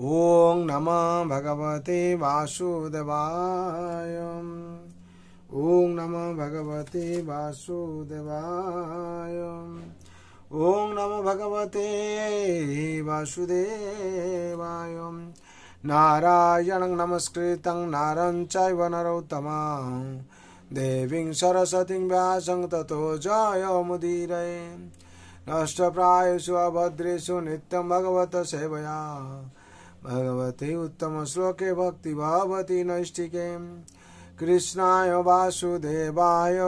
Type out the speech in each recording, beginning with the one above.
ओं नमः भगवते वासुदेवाय। ओं नमः भगवते वासुदेवाय। ओं नमः भगवते वासुदेवाय। नारायणं नमस्कृतं नरं चैव नरोत्तमं देवीं सरस्वतीं व्यासं ततो जयमुदीरये। नष्टप्रायेषु अभद्रेषु नित्यं भगवत सेवया भगवते उत्तम श्लोके भक्ति भवति नैष्टिके। कृष्णाय वासुदेवाय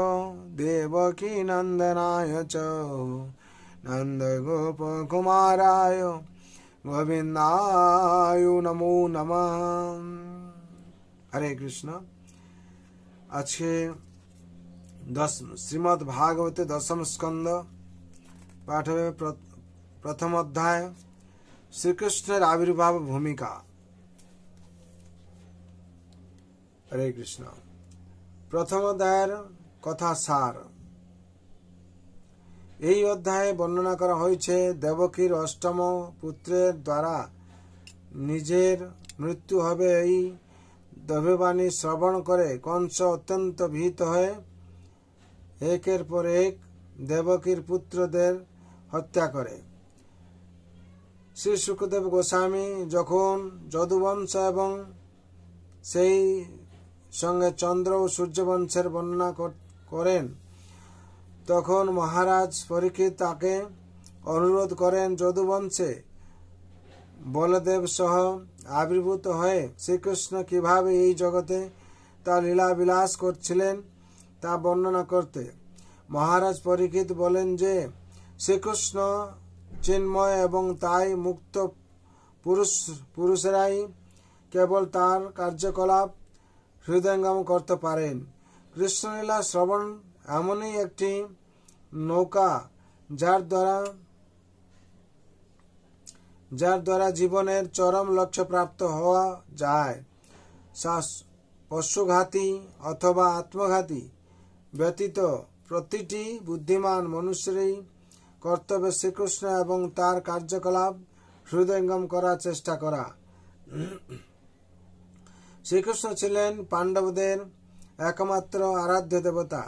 देवकी नंदनाय च नंदगोपकुमाराय गोविंदाय नमो नमः। हरे कृष्ण। आज के श्रीमद् भागवते दशम स्कंद पाठ में प्रथम अध्याय श्री कृष्ण आविर्भाव भूमिका। हरे कृष्ण। प्रथम अध्याय कथा सार। এই অধ্যায়ে বর্ণনা করা হয়েছে দেবকীর অষ্টম পুত্রের দ্বারা নিজের মৃত্যু হবে এই দৈববাণী শ্রবণ করে কংস অত্যন্ত ভীত হয়ে একের পর এক দেবকীর পুত্রদের হত্যা করে। শ্রী শুকদেব গোস্বামী যখন যদুবংশ এবং সেই সঙ্গে চন্দ্র ও সূর্যবংশের বর্ণনা করেন তখন মহারাজ পরীক্ষিত তাকে অনুরোধ করেন যদুবংশে বলদেব সহ আবির্ভূত হয়ে শ্রীকৃষ্ণ কিভাবে এই জগতে তা লীলা বিলাস করছিলেন তা বর্ণনা করতে। মহারাজ পরীক্ষিত বলেন যে শ্রীকৃষ্ণ চিন্ময় এবং তাই মুক্ত পুরুষরাই কেবল তার কার্যকলাপ হৃদয়ঙ্গম করতে পারেন। কৃষ্ণলীলা শ্রবণ এমনই একটি নৌকা যার দ্বারা জীবনের চরম লক্ষ্য প্রাপ্ত হওয়া যায়। পশুঘাতী অথবা আত্মঘাতী ব্যতীত প্রতিটি বুদ্ধিমান মনুষ্যেরই কর্তব্য শ্রীকৃষ্ণ এবং তার কার্যকলাপ হৃদয়ঙ্গম করার চেষ্টা করা। শ্রীকৃষ্ণ ছিলেন পাণ্ডবদের একমাত্র আরাধ্য দেবতা।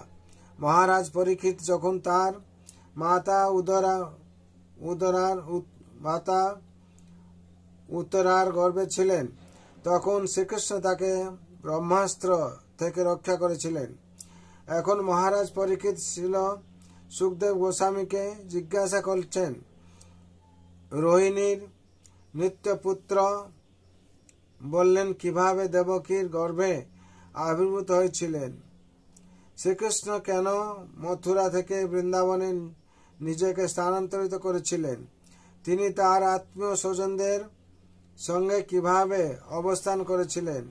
মহারাজ পরীক্ষিত যখন তার মাতা উত্তরার গর্ভে ছিলেন তখন শ্রীকৃষ্ণ তাকে ব্রহ্মাস্ত্র থেকে রক্ষা করেছিলেন। এখন মহারাজ পরীক্ষিত ছিল সুখদেব গোস্বামীকে জিজ্ঞাসা করছেন রোহিণীর নিত্যপুত্র বললেন কিভাবে দেবকীর গর্ভে আবির্ভূত হয়েছিলেন। শ্রীকৃষ্ণ কেন মথুরা থেকে বৃন্দাবনে নিজেকে স্থানান্তরিত করেছিলেন। তিনি তার আত্মীয় স্বজনদের সঙ্গে কিভাবে অবস্থান করেছিলেন।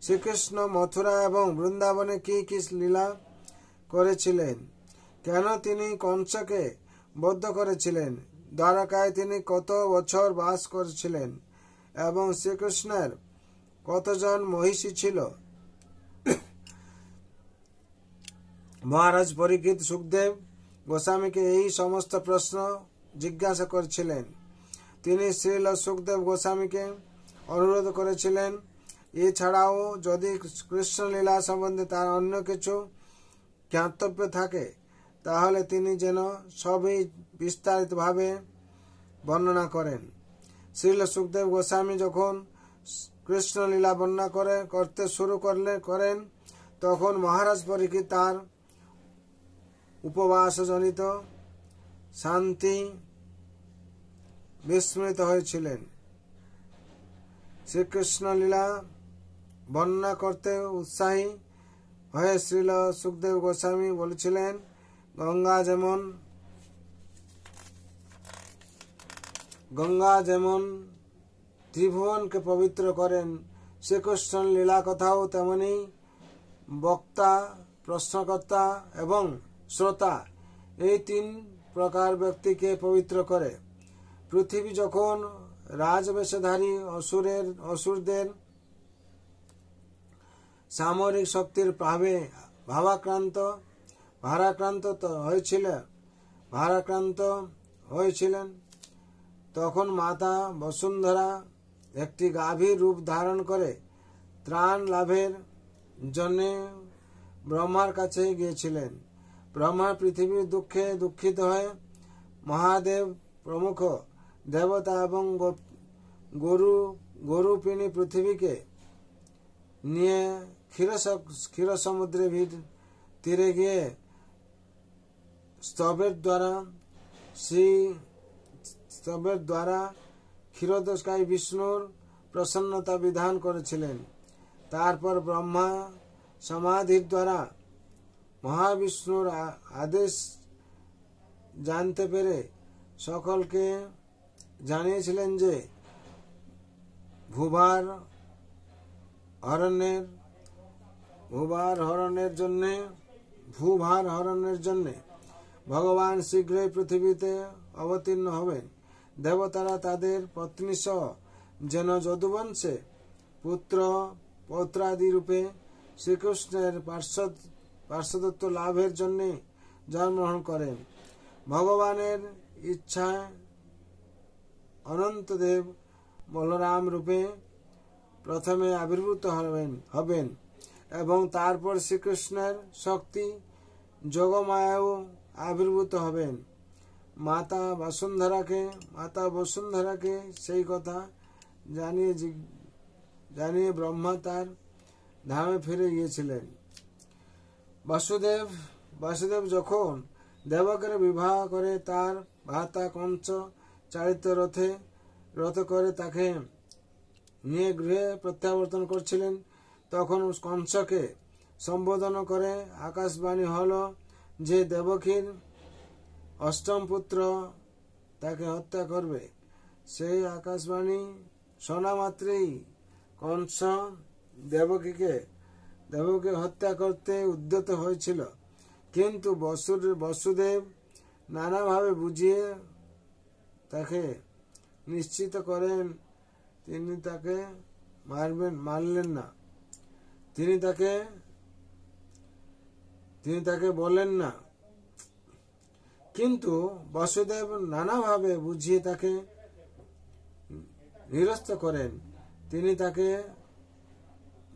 শ্রীকৃষ্ণ মথুরা এবং বৃন্দাবনে কি কি লীলা করেছিলেন। কেন তিনি কংসকে বদ্ধ করেছিলেন। দ্বারকায় তিনি কত বছর বাস করেছিলেন এবং শ্রীকৃষ্ণের কতজন মহিষী ছিল। মহারাজ পরীক্ষিত সুখদেব গোস্বামীকে এই সমস্ত প্রশ্ন জিজ্ঞাসা করেছিলেন। তিনি শ্রীল সুখদেব গোস্বামীকে অনুরোধ করেছিলেন এছাড়াও যদি কৃষ্ণলীলা সম্বন্ধে তার অন্য কিছু জ্ঞাতব্য থাকে তাহলে তিনি যেন সবই বিস্তারিতভাবে বর্ণনা করেন। শ্রীল সুখদেব গোস্বামী যখন কৃষ্ণলীলা বর্ণনা করতে শুরু করেন তখন মহারাজ পরীক্ষিত তার উপবাসজনিত শান্তি বিস্মৃত হয়েছিলেন। শ্রীকৃষ্ণ লীলা বর্ণনা করতে উৎসাহী হয়ে শ্রীল সুখদেব গোস্বামী বলেছিলেন গঙ্গা যেমন ত্রিভুবনকে পবিত্র করেন শ্রীকৃষ্ণ লীলা কথাও তেমনি বক্তা প্রশ্নকর্তা এবং শ্রোতা এই তিন প্রকার ব্যক্তিকে পবিত্র করে। পৃথিবী যখন রাজবেশধারী অসুরদের সামরিক শক্তির ভারাক্রান্ত হয়েছিলেন তখন মাতা বসুন্ধরা একটি গাভীর রূপ ধারণ করে ত্রাণ লাভের জন্য ব্রহ্মার কাছে গিয়েছিলেন। ব্রহ্মা পৃথিবীর দুঃখে দুঃখিত হয়ে মহাদেব প্রমুখ দেবতা এবং গরুপিনী পৃথিবীকে নিয়ে ক্ষীর সমুদ্রে তীরে গিয়ে স্তবের দ্বারা ক্ষীরোদকায় বিষ্ণুর প্রসন্নতা বিধান করেছিলেন। তারপর ব্রহ্মা সমাধির দ্বারা মহাবিষ্ণুর আদেশ জানতে পেরে সকলকে জানিয়েছিলেন যে ভূভার হরণের জন্য ভগবান শীঘ্রই পৃথিবীতে অবতীর্ণ হবেন। দেবতারা তাদের পত্নী সহ যেন যদুবংশে পৌত্রাদি রূপে শ্রীকৃষ্ণের পার্শ্বদত্ত লাভের জন্য জন্মগ্রহণ করেন। ভগবানের ইচ্ছায় অনন্তদেব বলরাম রূপে প্রথমে আবির্ভূত হবেন এবং তারপর শ্রীকৃষ্ণের শক্তি যোগমায়াও আবির্ভূত হবেন। মাতা বসুন্ধরাকে সেই কথা জানিয়ে ব্রহ্মা তার ধামে ফিরে গিয়েছিলেন। বাসুদেব যখন দেবকের বিবাহ করে তার ভ্রাতা কংস চালিত রথে করে তাকে নিয়ে গৃহে প্রত্যাবর্তন করছিলেন, তখন কংসকে সম্বোধন করে আকাশবাণী হল যে দেবকীর অষ্টম পুত্র তাকে হত্যা করবে। সেই আকাশবাণী শোনা মাত্রই কংস দেবকীকে হত্যা করতে উদ্যত হয়েছিল, কিন্তু বসুদেব নানাভাবে বুঝিয়ে তাকে নিশ্চিত করেন তিনি তাকে মারলেন না। তিনি তাকে বলেন না, কিন্তু বসুদেব নানাভাবে বুঝিয়ে তাকে নিরস্ত করেন। তিনি তাকে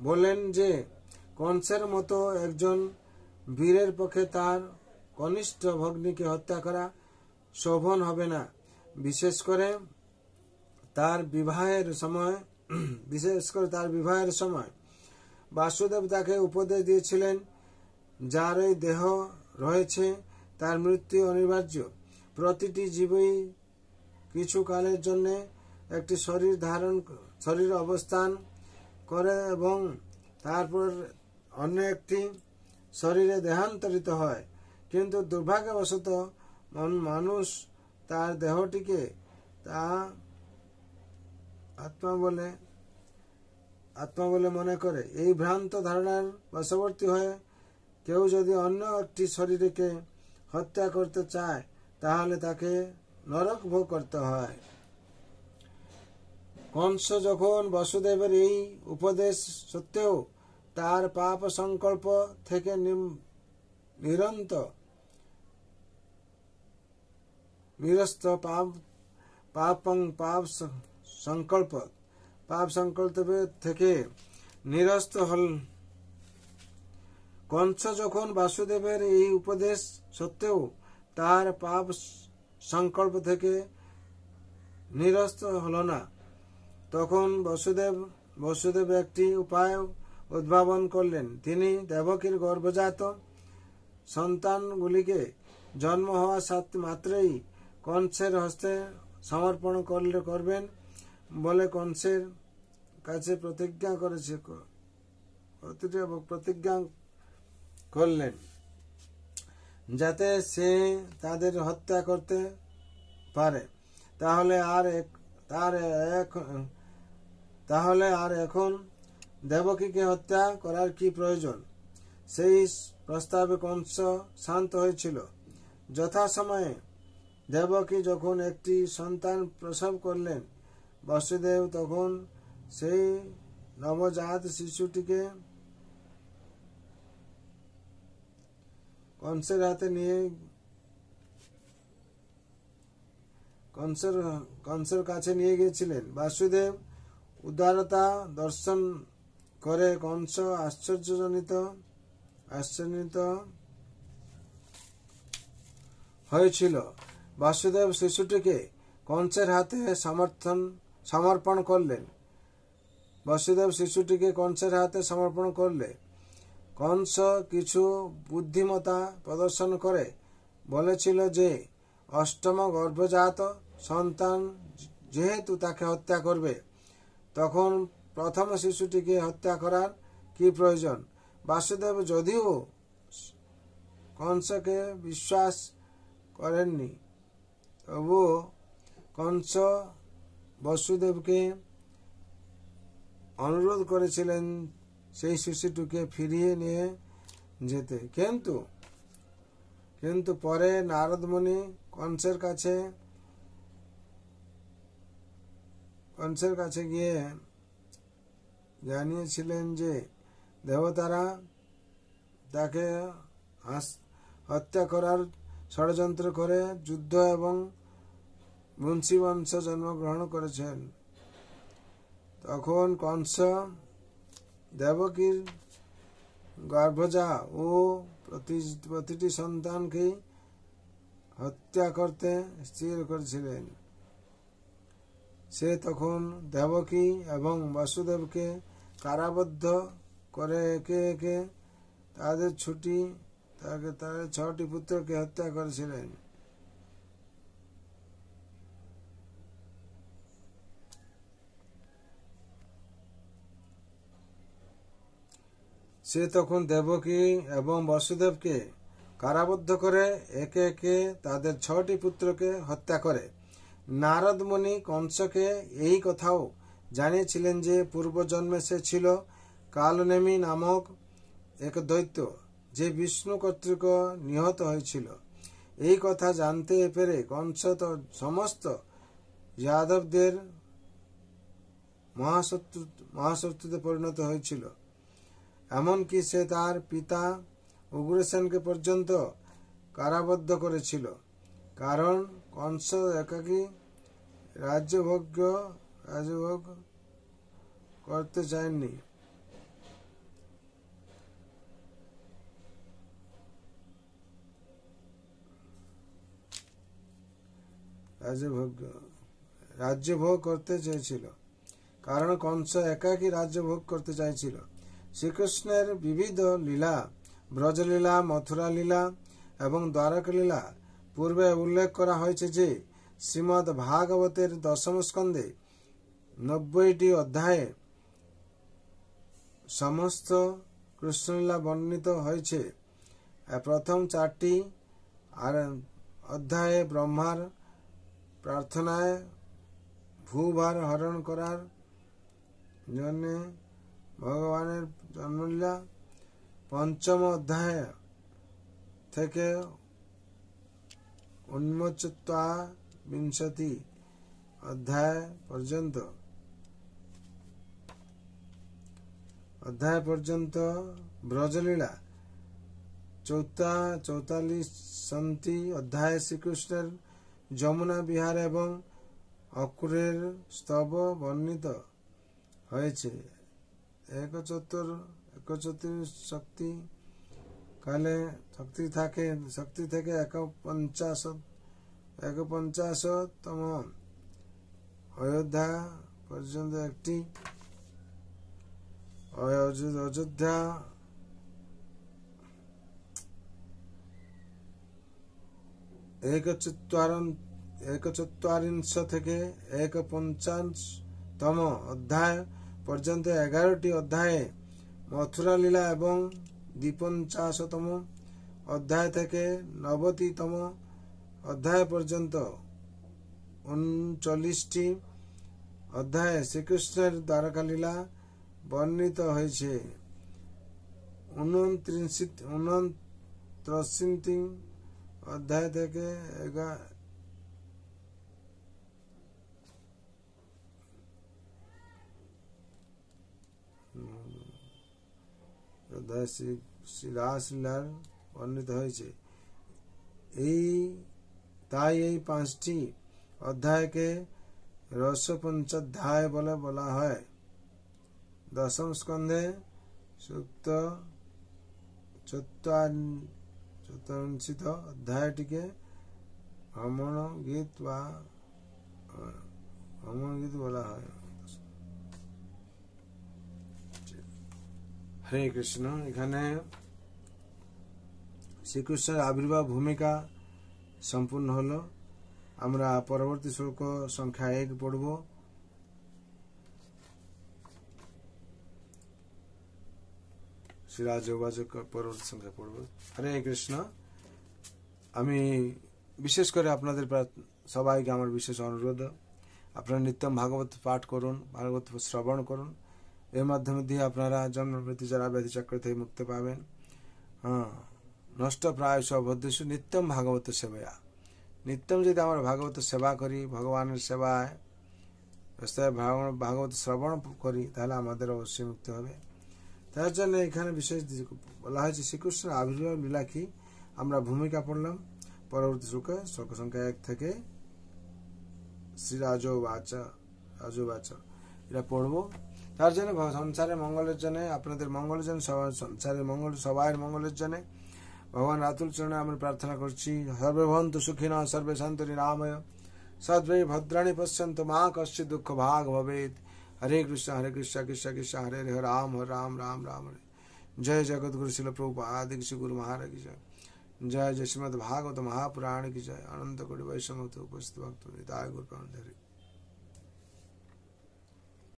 বলেন যে কংসের মতো একজন বীরের পক্ষে তার কনিষ্ঠ ভগ্নীকে হত্যা করা শোভন হবে না, বিশেষ করে তার বিবাহের সময়। বাসুদেব তাকে উপদেশ দিয়েছিলেন, যার এই দেহ রয়েছে তার মৃত্যু অনিবার্য। প্রতিটি জীবই কিছু কালের জন্য একটি শরীর অবস্থান করে এবং তারপর অন্য একটি শরীরে দেহান্তরিত হয়, কিন্তু দুর্ভাগ্যবশত মানুষ তার দেহটিকে তা আত্মা বলে মনে করে। এই ভ্রান্ত ধারণার বশবর্তী হয়ে কেউ যদি অন্য একটি শরীরকে হত্যা করতে চায় তাহলে তাকে নরক ভোগ করতে হয়। কংস যখন বসুদেবের এই উপদেশ সত্ত্বেও তার পাপ সংকল্প থেকে নিরস্ত পাপ সংকল্প থেকে নিরস্ত হল। কংস যখন বাসুদেবের এই উপদেশ সত্ত্বেও তার পাপ সংকল্প থেকে নিরস্ত হল না, তখন বসুদেব একটি উপায় উদ্ভাবন করলেন। তিনি দেবকীর গর্ভজাত সন্তানগুলিকে জন্ম হওয়া মাত্রই কংসের হস্তে সমর্পণ করবেন বলে কংসের কাছে প্রতিজ্ঞা করলেন, যাতে সে তাদের হত্যা করতে পারে। তাহলে আর এখন দেবকীকে হত্যা করার কি প্রয়োজন? সেই প্রস্তাবে কংস শান্ত হয়েছিল। যথাসময়ে দেবকী যখন একটি সন্তান প্রসব করলেন, বসুদেব তখন সেই নবজাত শিশুটিকে কংসের কাছে নিয়ে গিয়েছিলেন। বাসুদেব উদারতা দর্শন করে কংস আশ্চর্যজনিত হয়েছিল। বাসুদেব শিশুটিকে কংসের হাতে সমর্পণ করলেন। কংস কিছু বুদ্ধিমত্তা প্রদর্শন করে বলেছিল যে অষ্টম গর্ভজাত সন্তান যেহেতু তাকে হত্যা করবে, তখন প্রথম শিশুটিকে হত্যা করার কি প্রয়োজন। বাসুদেব যদিও কংসকে বিশ্বাস করেননি, তবুও কংস বসুদেবকে অনুরোধ করেছিলেন সেই শিশুটিকে ফিরিয়ে নিয়ে যেতে। কিন্তু পরে নারদ মুনি কংসের কাছে গিয়ে জানিয়েছিলেন যে দেবতারা তাকে হত্যা করার ষড়যন্ত্র করে যুদ্ধ এবং বংশ জন্মগ্রহণ করেছেন। তখন কংস দেবকীর গর্ভজা ও প্রতিটি সন্তানকেই হত্যা করতে স্থির করেছিলেন। সে তখন দেবকী এবং বাসুদেবকে কারাবদ্ধ করে একে একে তাদের 6টি পুত্রকে হত্যা করেছিলেন। সে তখন দেবকী এবং বাসুদেবকে কারাবদ্ধ করে একে একে তাদের 6টি পুত্রকে হত্যা করে। নারদ মুনি কংসকে এই কথাও জানিয়েছিলেন যে পূর্বজন্মে সে ছিল কালনেমি নামক এক দৈত্য, যে বিষ্ণু কর্তৃক নিহত হয়েছিল। এই কথা জানতে পেরে কংস সমস্ত যাদবদের মহাশত্রুতে পরিণত হয়েছিল। এমনকি সে তার পিতা উগ্রসেনকে পর্যন্ত কারাবদ্ধ করেছিল, কারণ কংস একাকী রাজ্যভোগ করতে চায়নি। রাজ্যভোগ করতে চেয়েছিল, কারণ কংস একাকী রাজ্যভোগ করতে চাইছিল। শ্রীকৃষ্ণের বিবিধ লীলা, ব্রজলীলা, মথুরা লীলা এবং দ্বারকা লীলা পূর্বে উল্লেখ করা হয়েছে যে শ্রীমদ্ ভাগবতের 10ম স্কন্ধে 90টি অধ্যায়ে সমস্ত কৃষ্ণলীলা বর্ণিত হয়েছে। প্রথম 4টি অধ্যায়ে ব্রহ্মার প্রার্থনায় ভূভার হরণ করার জন্য ভগবানের জন্মলীলা, পঞ্চম অধ্যায় থেকে উন্মোচত্বাবিংশতি অধ্যায় পর্যন্ত ব্রজলীলা, 44টি অধ্যায়ে শ্রীকৃষ্ণের যমুনা বিহার এবং অক্রূরের স্তব বর্ণিত হয়েছে। একচতুর্শক্তি কালে শক্তি থেকে 51তম অযোধ্যা পর্যন্ত একটি অযোধ্যা একচত্বারিংশ থেকে 51তম অধ্যায় পর্যন্ত 11টি অধ্যায়ে মথুরা লীলা এবং 52তম অধ্যায় থেকে 90তম অধ্যায় পর্যন্ত 39টি অধ্যায়ে শ্রীকৃষ্ণের দ্বারকা লীলা বর্ণিত হয়েছে। 39টি অধ্যায় থেকে শ্রী রাসলীলার বর্ণিত হয়েছে। তাই এই 5টি অধ্যায়কে রসপঞ্চাধ্যায় বলে বলা হয়। दशम स्कंधे सूक्त चतुर्विंशित अध्याय टिके भ्रमण गीत बोला है। हरे कृष्ण। এখানে শ্রীকৃষ্ণের আবির্ভাব ভূমিকা সম্পূর্ণ হলো। আমরা পরবর্তী শ্লোক সংখ্যা 1 পড়ব। শ্রীরাজবাচক পরবর্তী সংখ্যা পড়ব। হরে কৃষ্ণ। আমি বিশেষ করে আপনাদের সবাইকে আমার বিশেষ অনুরোধ, আপনারা নিত্যম ভাগবত পাঠ করুন, ভাগবত শ্রবণ করুন। এর মাধ্যমে দিয়ে আপনারা জন্ম মৃত্যু যারা ব্যাধি চক্র থেকে মুক্তি পাবেন। নষ্ট প্রায় সবদেশু নিত্যম ভাগবত সেবায়া। নিত্যম যদি আমরা ভাগবত সেবা করি, ভগবানের সেবায় ভাগবত শ্রবণ করি, তাহলে আমাদের অবশ্যই মুক্তি হবে। তার জন্য এখানে বিশেষ বলা হয়েছে শ্রীকৃষ্ণের আবির্ভাব লীলা কি, আমরা ভূমিকা পড়লাম। পরবর্তী শ্লোক সংখ্যা 1 থেকে শ্রীরাজবাচ এটা পড়বো। তার জন্য সংসারের মঙ্গলের জন্য, আপনাদের মঙ্গলের জন্য, সংসারের মঙ্গল, সবাই মঙ্গলের জন্য ভগবান রাতুল চরণে আমরা প্রার্থনা করছি। সর্বে ভবন্তু সুখিনঃ, সর্বে সন্তু নিরাময়, সদ্ভৈ ভদ্রাণি পশ্যন্তু, মা কশ্চিৎ দুঃখ ভাগ ভবেৎ। हरे कृष्ण कृष्ण कृष्ण हरे हरे, राम राम राम राम हरे। जय जगद्गुरु शिल प्रभुपाद की गुरु महाराज की जय। जय जय श्रीमद् भागवत महापुराण की जय। अनंत कोटि वैष्णव उपस्थित भक्त गुरु